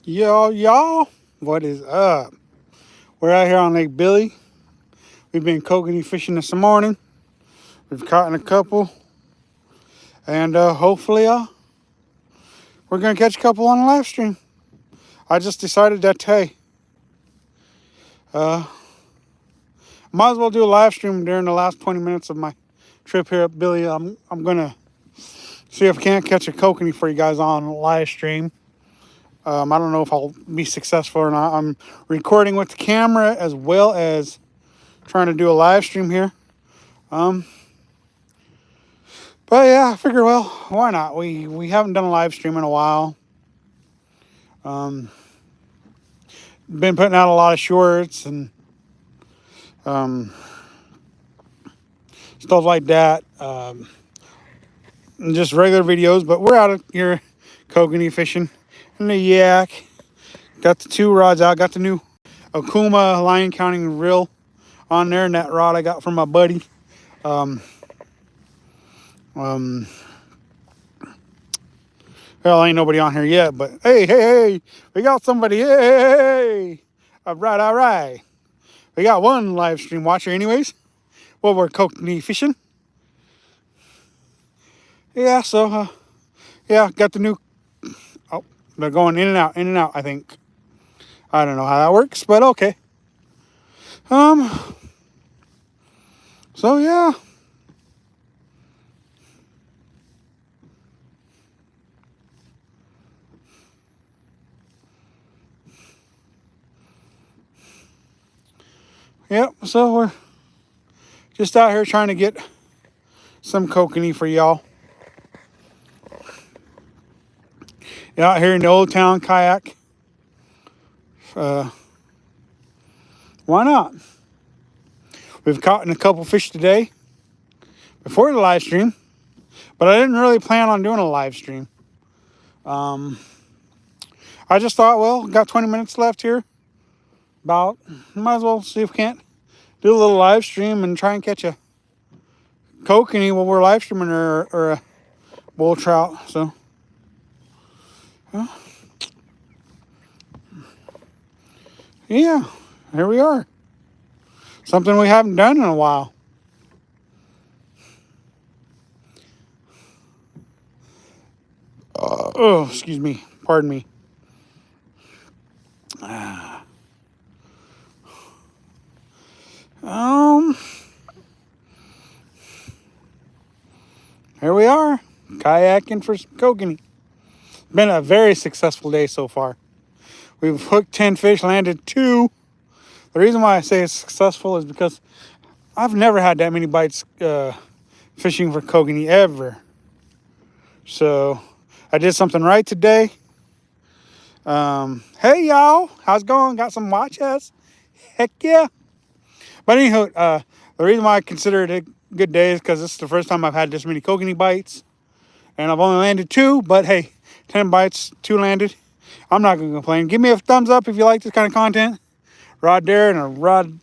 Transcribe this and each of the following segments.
Y'all, what is up? We're out here on Lake Billy. We've been kokanee fishing this morning. We've caught a couple, and hopefully, we're gonna catch a couple on the live stream. I just decided that hey, uh, might as well do a live stream during the last 20 minutes of my trip here at Billy. I'm gonna see if I can't catch a kokanee for you guys on the live stream. I don't know if I'll be successful or not. I'm recording with the camera as well as trying to do a live stream here. But yeah, I figure, well, why not? We haven't done a live stream in a while. Been putting out a lot of shorts and stuff like that. And just regular videos. But we're out here kokanee fishing in the yak. Got the two rods out. Got the new Okuma line counting reel on there, and that rod I got from my buddy. Well, ain't nobody on here yet, but hey, we got somebody. Hey, all right. We got one live stream watcher, anyways. Well, we're kokanee fishing. Yeah, so yeah, got the new. Oh, they're going in and out. I think. I don't know how that works, but okay. So yeah. Yep, so we're just out here trying to get some kokanee for y'all. Out here in the Old Town Kayak. Why not? We've caught a couple fish today before the live stream, but I didn't really plan on doing a live stream. I just thought, well, got 20 minutes left here. Might as well see if we can't do a little live stream and try and catch a kokanee while we're live streaming or a bull trout. So, yeah, here we are. Something we haven't done in a while. Oh, excuse me. Pardon me. Here we are, kayaking for some kokanee. Been a very successful day so far. We've hooked 10 fish, landed 2. The reason why I say it's successful is because I've never had that many bites fishing for kokanee ever. So I did something right today. Hey y'all, how's it going? Got some watches? Heck yeah. But anyhow, the reason why I consider it a good day is because this is the first time I've had this many kokanee bites. And I've only landed 2, but hey, 10 bites, 2 landed. I'm not going to complain. Give me a thumbs up if you like this kind of content. Rod there and a rod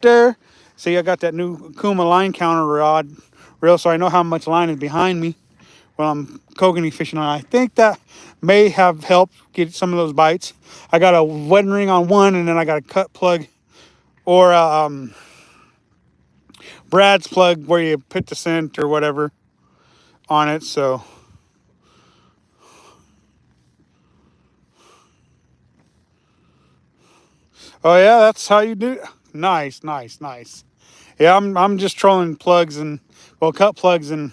there. See, I got that new Kuma line counter rod reel, so I know how much line is behind me while I'm kokanee fishing. And I think that may have helped get some of those bites. I got a wedding ring on one, and then I got a cut plug or Brad's plug where you put the scent or whatever on it. So oh yeah, that's how you do it. Nice. Yeah, I'm just trolling plugs and cut plugs and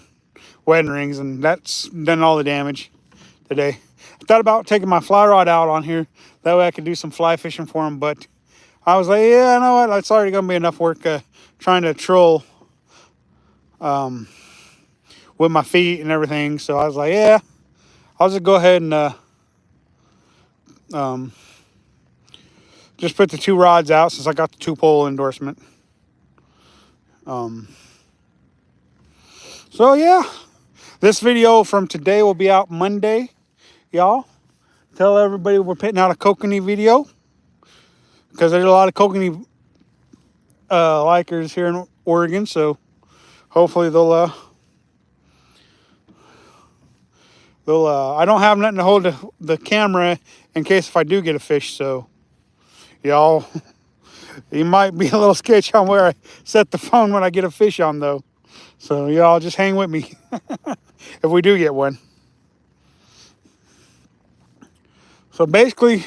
wedding rings, and that's done all the damage today. I thought about taking my fly rod out on here. That way I could do some fly fishing for them, but I was like, yeah, you know what? It's already gonna be enough work trying to troll with my feet and everything. So I was like, yeah, I'll just go ahead and just put the 2 rods out since I got the 2-pole endorsement. So yeah, this video from today will be out Monday, y'all. Tell everybody we're putting out a kokanee video because there's a lot of kokanee likers here in Oregon. So hopefully they'll I don't have nothing to hold the camera in case if I do get a fish. So y'all, you might be a little sketchy on where I set the phone when I get a fish on though. So y'all just hang with me if we do get one. So basically,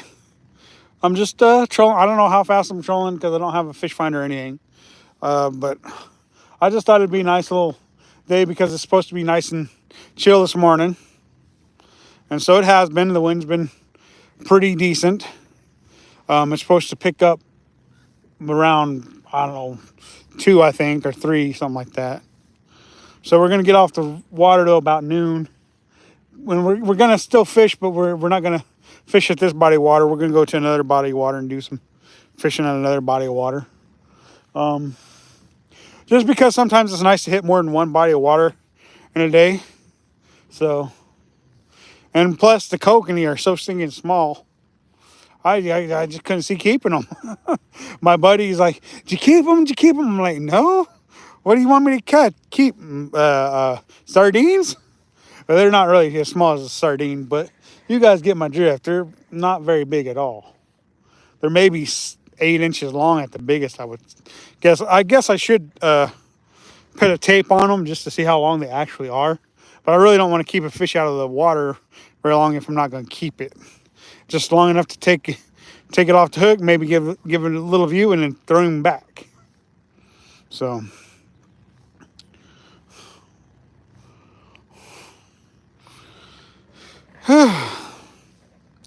I'm just trolling. I don't know how fast I'm trolling because I don't have a fish finder or anything. But I just thought it'd be a nice little day because it's supposed to be nice and chill this morning. And so it has been. The wind's been pretty decent. It's supposed to pick up around, I don't know, 2, I think, or 3, something like that. So we're going to get off the water to about noon. When we're going to still fish, but we're not going to fish at this body of water. We're going to go to another body of water and do some fishing at another body of water. Just because sometimes it's nice to hit more than one body of water in a day. So, and plus the kokanee are so stinking small. I just couldn't see keeping them. My buddy's like, "Did you keep them? Did you keep them?" I'm like, "No. What do you want me to keep sardines?" Well, they're not really as small as a sardine, but you guys get my drift. They're not very big at all. They're maybe 8 inches long at the biggest, I would guess. I guess I should put a tape on them just to see how long they actually are. But I really don't want to keep a fish out of the water very long if I'm not going to keep it. Just long enough to take it off the hook, maybe give it a little view, and then throw him back. So,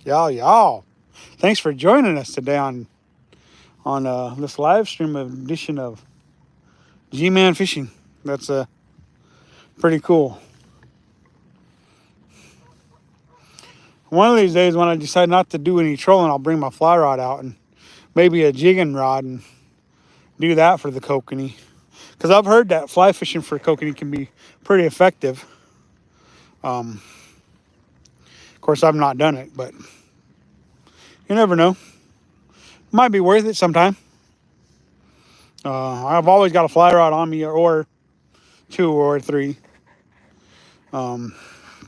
y'all, thanks for joining us today on this live stream edition of Gman Fishing. That's pretty cool. One of these days when I decide not to do any trolling, I'll bring my fly rod out and maybe a jigging rod and do that for the kokanee. Because I've heard that fly fishing for kokanee can be pretty effective. Of course, I've not done it, but you never know. Might be worth it sometime. I've always got a fly rod on me, or 2 or 3.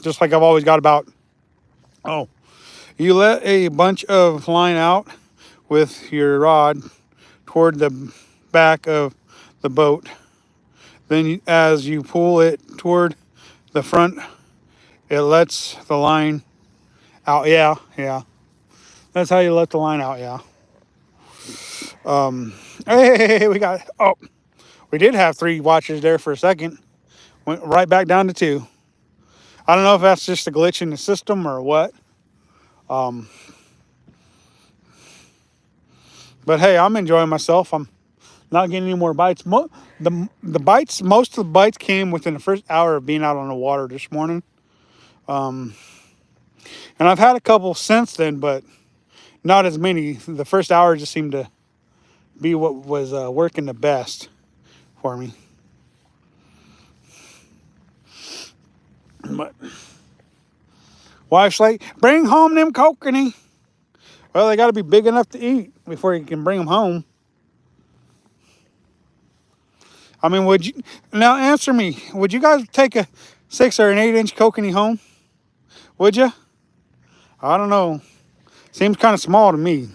Just like I've always got about, you let a bunch of line out with your rod toward the back of the boat. Then as you pull it toward the front, it lets the line out. Yeah. That's how you let the line out, yeah. Hey, we did have 3 watches there for a second. Went right back down to 2. I don't know if that's just a glitch in the system or what. But hey, I'm enjoying myself. I'm not getting any more bites. Most of the bites came within the first hour of being out on the water this morning. And I've had a couple since then, but not as many. The first hour just seemed to be what was working the best for me. But wife's like, "Bring home them kokanee." Well, they got to be big enough to eat before you can bring them home. I mean, now answer me? Would you guys take a 6 or an 8-inch kokanee home? Would you? I don't know. Seems kind of small to me.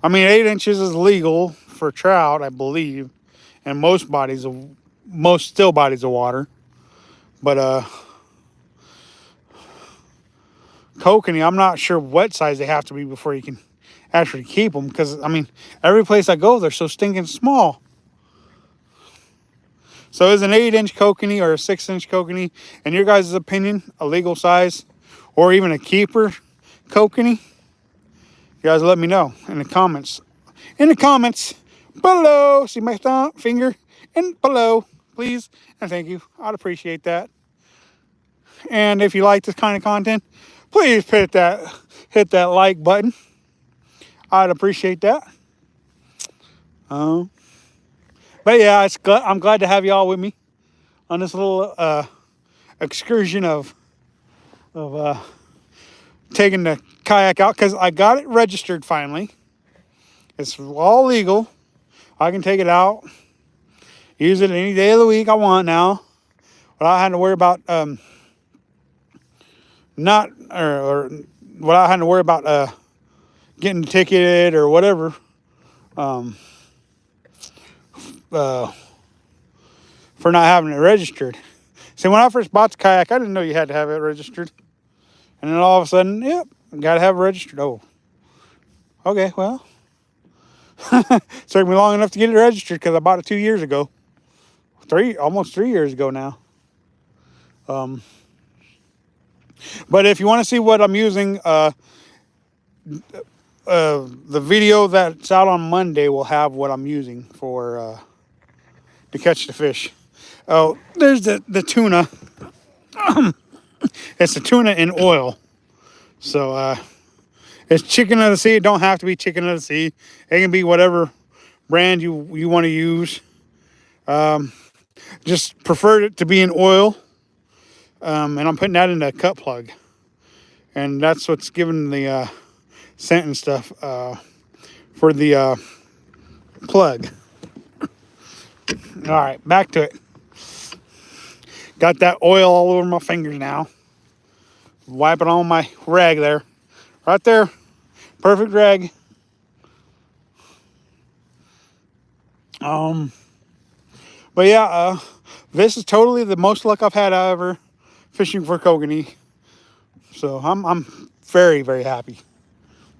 I mean, 8 inches is legal for trout, I believe, and most still bodies of water. But kokanee, I'm not sure what size they have to be before you can actually keep them. Because I mean, every place I go, they're so stinking small. So is an 8-inch kokanee or a 6-inch kokanee, in your guys' opinion, a legal size, or even a keeper kokanee? You guys let me know in the comments. In the comments below. See my finger? And below, please. And thank you. I'd appreciate that. And if you like this kind of content, please hit that like button. I'd appreciate that. But yeah, I'm glad to have y'all with me on this little excursion of taking the kayak out, because I got it registered finally. It's all legal. I can take it out, use it any day of the week I want now, without having to worry about not or without having to worry about getting ticketed or whatever. Um, uh, for not having it registered. See, when I first bought the kayak, I didn't know you had to have it registered. And then all of a sudden, yep, got to have it registered. Oh, okay, well. Took me long enough to get it registered because I bought it 2 years ago. Almost 3 years ago now. But if you want to see what I'm using, the video that's out on Monday will have what I'm using for to catch the fish. Oh, there's the tuna. It's the tuna in oil. So it's chicken of the sea. It don't have to be chicken of the sea. It can be whatever brand you want to use. Just preferred it to be in oil. And I'm putting that in a cut plug. And that's what's giving the scent and stuff for the plug. All right, back to it. Got that oil all over my fingers now. Wiping on my rag there. Right there. Perfect rag. But yeah, this is totally the most luck I've had ever fishing for Kokanee. So I'm very, very happy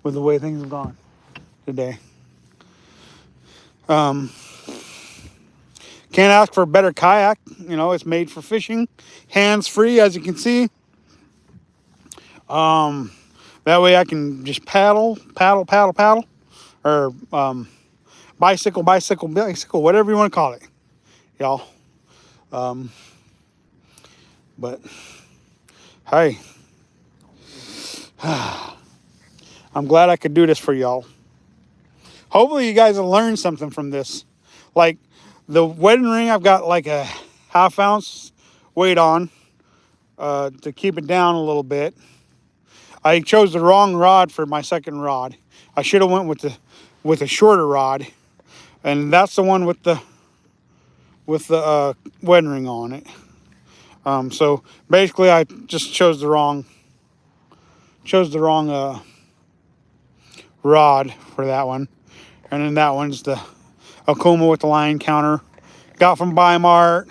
with the way things have gone today. Can't ask for a better kayak. You know, it's made for fishing. Hands-free, as you can see. That way I can just paddle. Or bicycle, whatever you want to call it. Y'all. But, hey. I'm glad I could do this for y'all. Hopefully you guys will learn something from this. Like, the wedding ring, I've got like a 1/2 ounce weight on to keep it down a little bit. I chose the wrong rod for my second rod. I should have went with a shorter rod, and that's the one with the wedding ring on it. So basically, I just chose the wrong rod for that one, and then that one's the Okuma with the line counter. Got from Bi-Mart.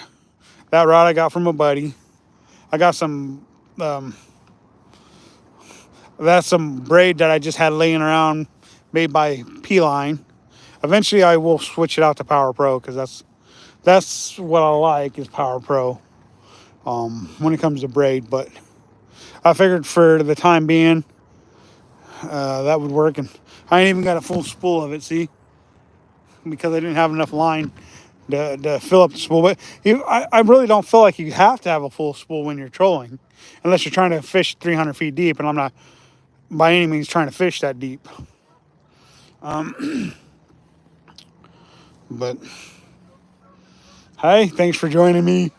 That rod I got from a buddy. I got some. That's some braid that I just had laying around, made by P-Line. Eventually, I will switch it out to Power Pro because that's what I like is Power Pro when it comes to braid. But I figured for the time being that would work, and I ain't even got a full spool of it. See, because I didn't have enough line to fill up the spool. But I really don't feel like you have to have a full spool when you're trolling, unless you're trying to fish 300 feet deep, and I'm not by any means trying to fish that deep. But hey, thanks for joining me.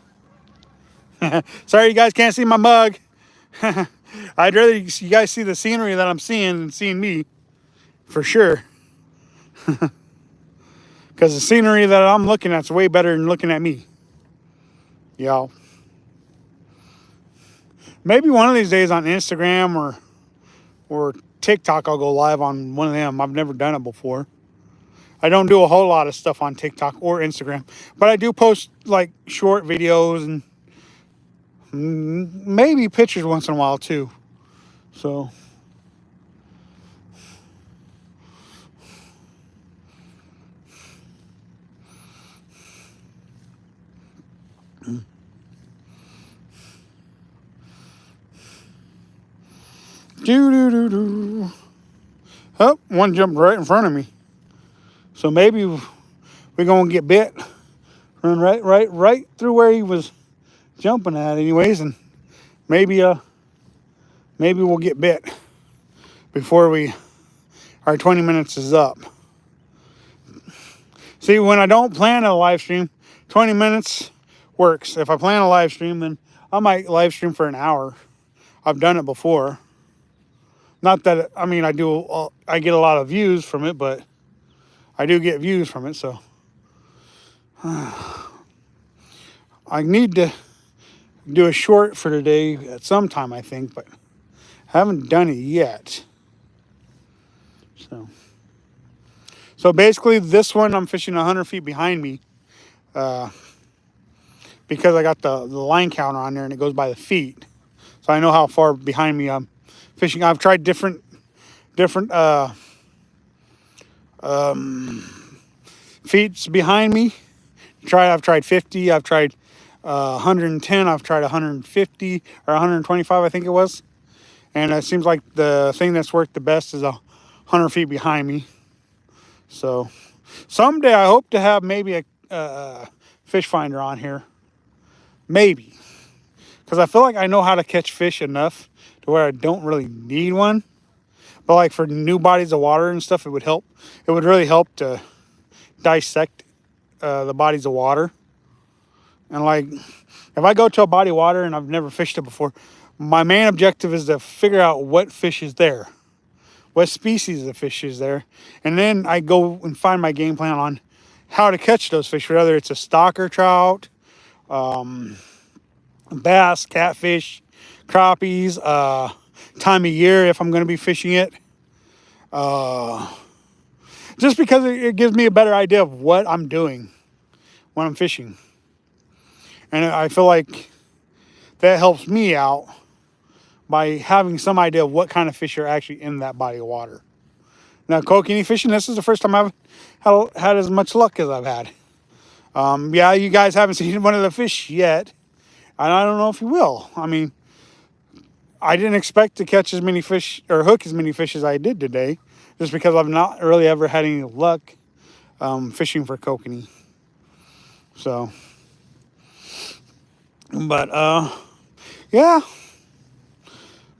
Sorry you guys can't see my mug. I'd rather you guys see the scenery that I'm seeing than seeing me, for sure. Because the scenery that I'm looking at is way better than looking at me. Y'all. Maybe one of these days on Instagram or TikTok I'll go live on one of them. I've never done it before. I don't do a whole lot of stuff on TikTok or Instagram, but I do post like short videos and maybe pictures once in a while too. So oh, one jumped right in front of me. So maybe we're gonna get bit. Run right through where he was jumping at, anyways, and maybe we'll get bit before our 20 minutes is up. See, when I don't plan a live stream, 20 minutes works. If I plan a live stream, then I might live stream for an hour. I've done it before. Not that, I mean, I get a lot of views from it, but I do get views from it, so. I need to do a short for today at some time, I think, but Haven't done it yet. So basically this one I'm fishing 100 feet behind me because I got the line counter on there and it goes by the feet. So I know how far behind me I'm fishing. I've tried different feet behind me. I've tried 50, I've tried 110, I've tried 150 or 125, I think it was. And it seems like the thing that's worked the best is 100 feet behind me. So someday I hope to have maybe a fish finder on here. Maybe. Because I feel like I know how to catch fish enough to where I don't really need one. But like for new bodies of water and stuff, it would help. It would really help to dissect the bodies of water. And like, if I go to a body of water and I've never fished it before, my main objective is to figure out what fish is there, what species of fish is there. And then I go and find my game plan on how to catch those fish, whether it's a stalker trout, bass, catfish, crappies, time of year if I'm going to be fishing it. Just because it gives me a better idea of what I'm doing when I'm fishing. And I feel like that helps me out by having some idea of what kind of fish are actually in that body of water. Now, Kokanee fishing, this is the first time I've had as much luck as I've had. Yeah, you guys haven't seen one of the fish yet. And I don't know if you will. I mean, I didn't expect to catch as many fish or hook as many fish as I did today, just because I've not really ever had any luck fishing for Kokanee. So, but yeah,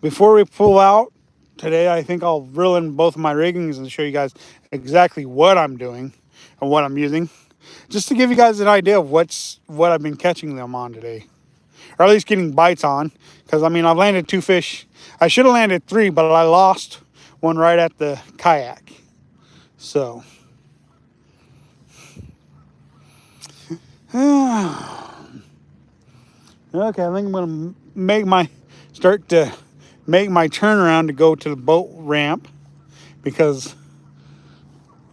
before we pull out today, I think I'll reel in both of my riggings and show you guys exactly what I'm doing and what I'm using, just to give you guys an idea of what I've been catching them on today. Or at least getting bites on. Because, I mean, I've landed 2 fish. I should have landed 3, but I lost one right at the kayak. So. Okay, I think I'm going to start to make my turnaround to go to the boat ramp. Because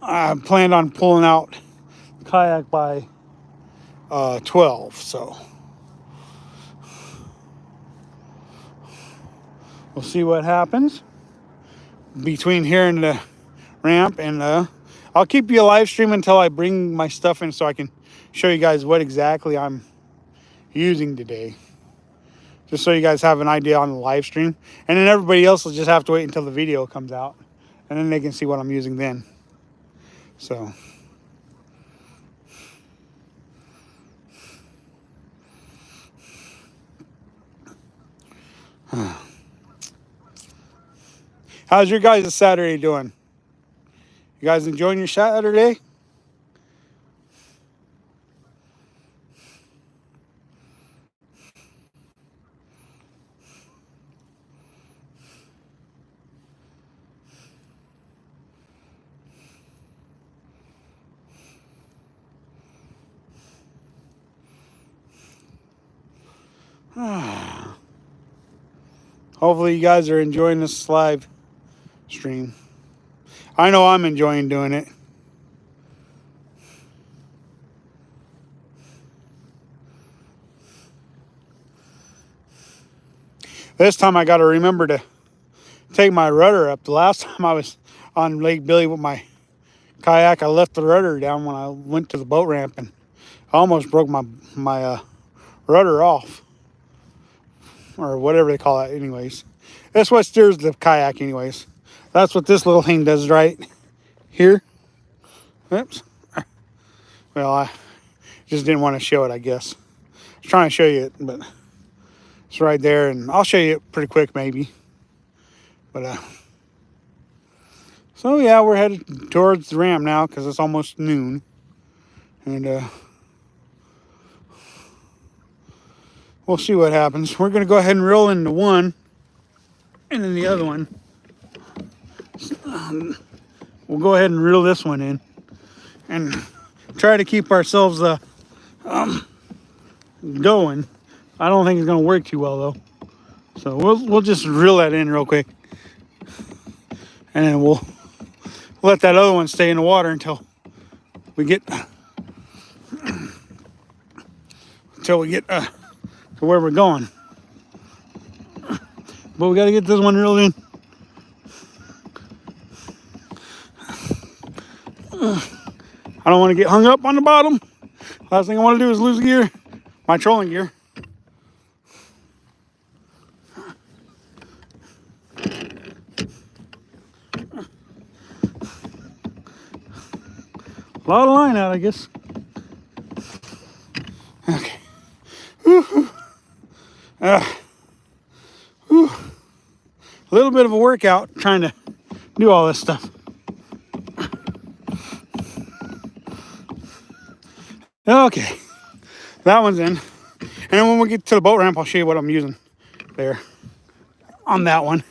I planned on pulling out the kayak by 12, so. We'll see what happens between here and the ramp, and I'll keep you a live stream until I bring my stuff in so I can show you guys what exactly I'm using today. Just so you guys have an idea on the live stream. And then everybody else will just have to wait until the video comes out, and then they can see what I'm using then. So. How's your guys' Saturday doing? You guys enjoying your Saturday? Hopefully you guys are enjoying this live stream. I know I'm enjoying doing it. This time I got to remember to take my rudder up. The last time I was on Lake Billy with my kayak, I left the rudder down when I went to the boat ramp, and I almost broke my rudder off, or whatever they call it anyways. That's what steers the kayak anyways. That's what this little thing does right here. Oops. Well, I just didn't want to show it, I guess. I was trying to show you it, but it's right there, and I'll show you it pretty quick maybe. But so yeah, we're headed towards the ramp now because it's almost noon. And we'll see what happens. We're going to go ahead and roll into one, and then the other one. We'll go ahead and reel this one in and try to keep ourselves going. I don't think it's going to work too well though. So we'll just reel that in real quick. And then we'll let that other one stay in the water until we get to where we're going. But we got to get this one reeled in. I don't want to get hung up on the bottom. Last thing I want to do is lose gear, my trolling gear. A lot of line out, I guess. Okay. A little bit of a workout trying to do all this stuff. Okay, that one's in. And then when we get to the boat ramp, I'll show you what I'm using there on that one.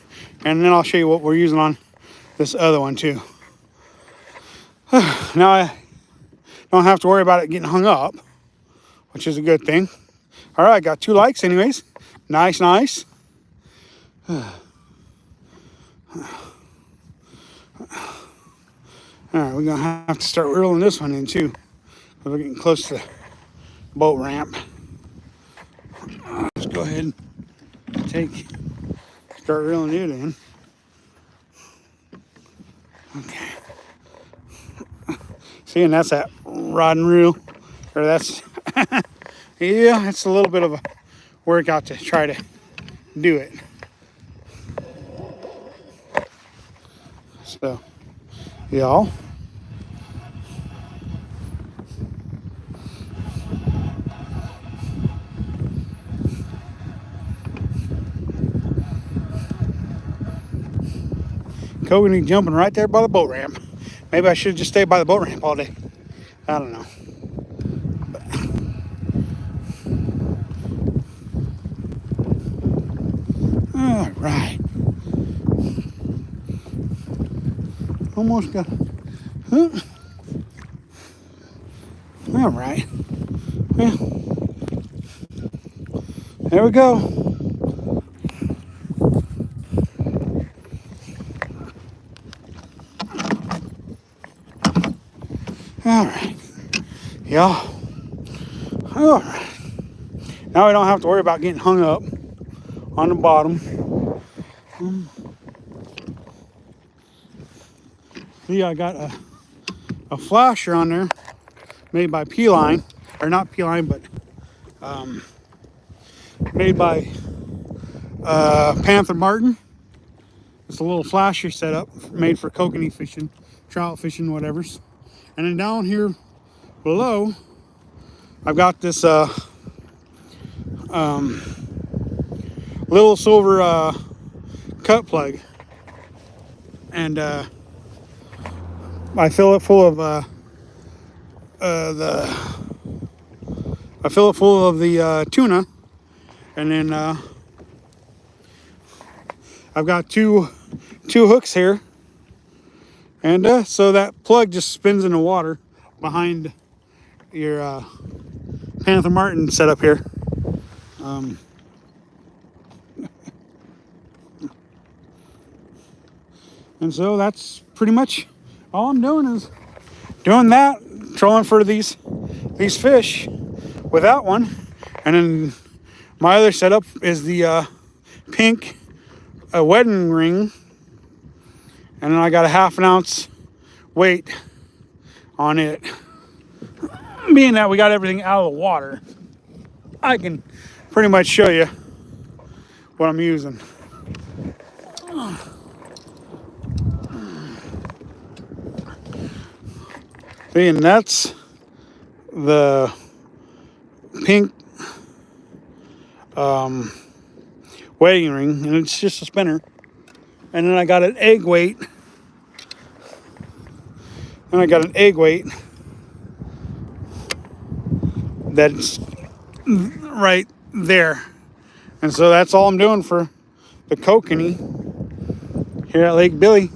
And then I'll show you what we're using on this other one too. Now I don't have to worry about it getting hung up, which is a good thing. All right, got 2 likes anyways. Nice, nice. All right, we're gonna have to start reeling this one in too. We're getting close to the boat ramp. Let's go ahead and start reeling it in. Okay. See, and that's that rod and reel, or that's, yeah, it's a little bit of a workout to try to do it. So, y'all. Kokanee jumping right there by the boat ramp. Maybe I should just stay by the boat ramp all day. I don't know. But. All right. Almost got. Huh? All right. Well, there we go. All right, y'all. All right. Now we don't have to worry about getting hung up on the bottom. See, I got a flasher on there made by P-Line, or not P-Line, but made by Panther Martin. It's a little flasher setup made for kokanee fishing, trout fishing, whatevers. And then down here below, I've got this little silver cut plug, and I fill it full of the tuna, and then I've got two hooks here. And so that plug just spins in the water behind your Panther Martin setup here. And so that's pretty much all I'm doing is doing that, trolling for these fish with that one. And then my other setup is the pink wedding ring. And then I got a 1/2 ounce weight on it. Being that we got everything out of the water, I can pretty much show you what I'm using. See, and that's the pink wedding ring, and it's just a spinner. And then I got an egg weight. And I got an egg weight that's right there. And so that's all I'm doing for the kokanee here at Lake Billy.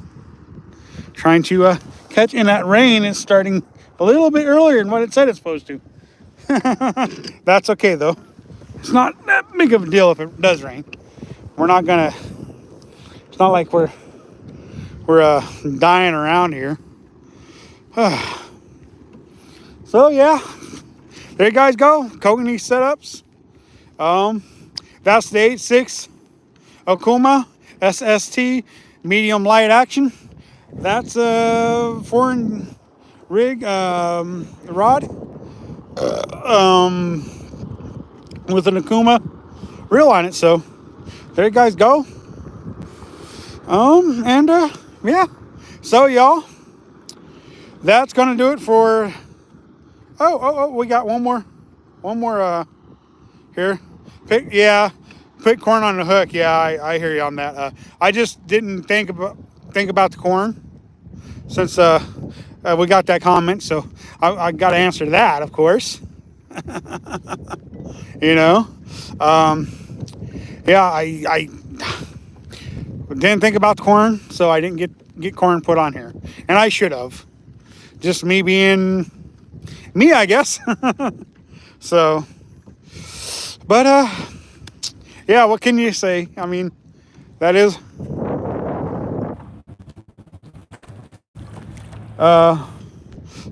Trying to catch, and that rain is starting a little bit earlier than what it said it's supposed to. That's okay though. It's not that big of a deal if it does rain. We're not gonna, it's not like we're we're dying around here. So yeah, there you guys go. Kokanee setups. That's the 8.6 Okuma SST medium light action. That's a foreign rig rod with an Okuma reel on it. So there you guys go. Yeah. So y'all, that's gonna do it for. We got one more here. Put corn on the hook. Yeah, I hear you on that. I just didn't think about the corn since we got that comment, so I got to answer that, of course. You know, yeah, I didn't think about the corn, so I didn't get corn put on here, and I should have. Just me being me, I guess. So, but yeah, what can you say? I mean, that is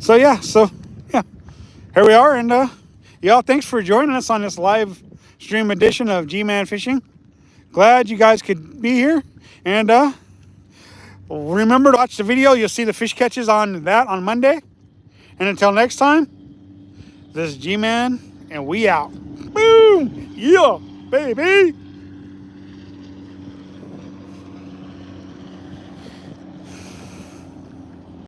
so yeah, here we are, and y'all, thanks for joining us on this live stream edition of Gman Fishing. Glad you guys could be here, and remember to watch the video. You'll see the fish catches on Monday. And until next time, this is G-Man, and we out. Boom! Yeah, baby!